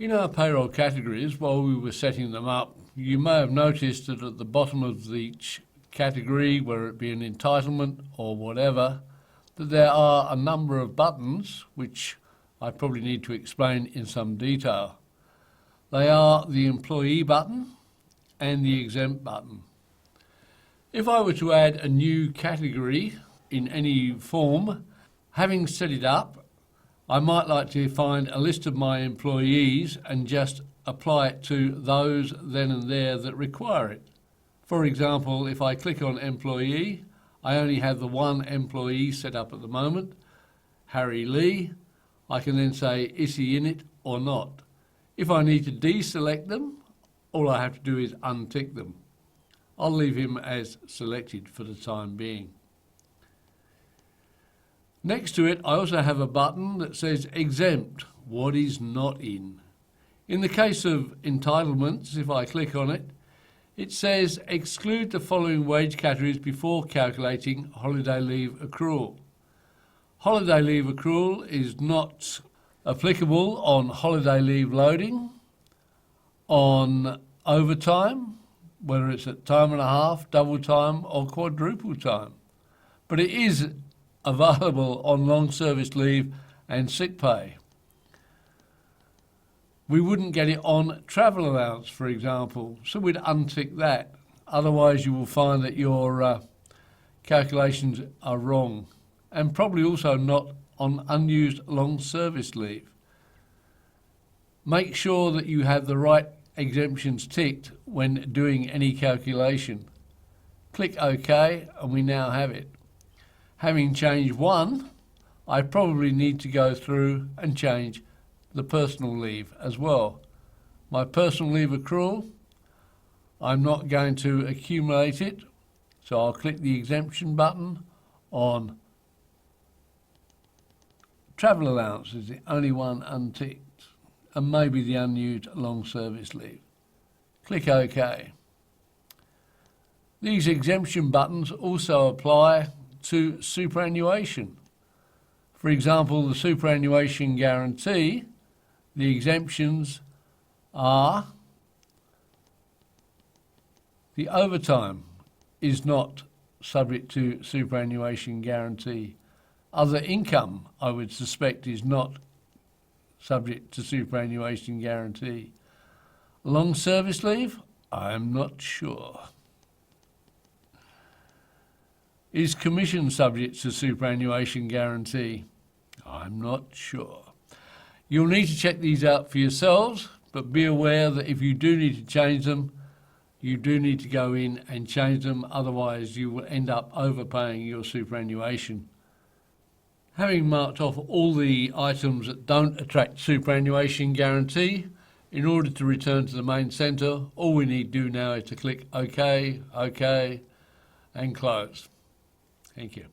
In our payroll categories, while we were setting them up, you may have noticed that at the bottom of each category, whether it be an entitlement or whatever, that there are a number of buttons which I probably need to explain in some detail. They are the employee button and the exempt button. If I were to add a new category in any form, having set it up, I might like to find a list of my employees and just apply it to those then and there that require it. For example, if I click on employee, I only have the one employee set up at the moment, Harry Lee. I can then say, is he in it or not? If I need to deselect them, all I have to do is untick them. I'll leave him as selected for the time being. Next to it, I also have a button that says exempt, what is not in. In the case of entitlements, if I click on it, it says exclude the following wage categories before calculating holiday leave accrual. Holiday leave accrual is not applicable on holiday leave loading, on overtime, whether it's at time and a half, double time or quadruple time. But it is available on long service leave and sick pay. We wouldn't get it on travel allowance, for example, so we'd untick that. Otherwise you will find that your calculations are wrong, and probably also not on unused long service leave. Make sure that you have the right exemptions ticked when doing any calculation. Click OK and we now have it. Having changed one, I probably need to go through and change the personal leave as well. My personal leave accrual, I'm not going to accumulate it, so I'll click the exemption button on travel allowance is the only one unticked, and maybe the unused long service leave. Click OK. These exemption buttons also apply to superannuation. For example, the superannuation guarantee, the exemptions are the overtime is not subject to superannuation guarantee. Other income, I would suspect, is not subject to superannuation guarantee. Long service leave? I'm not sure. Is commission subject to superannuation guarantee? I'm not sure. You'll need to check these out for yourselves, but be aware that if you do need to change them, you do need to go in and change them, otherwise you will end up overpaying your superannuation. Having marked off all the items that don't attract superannuation guarantee, in order to return to the main centre, all we need to do now is to click OK, OK, and close. Thank you.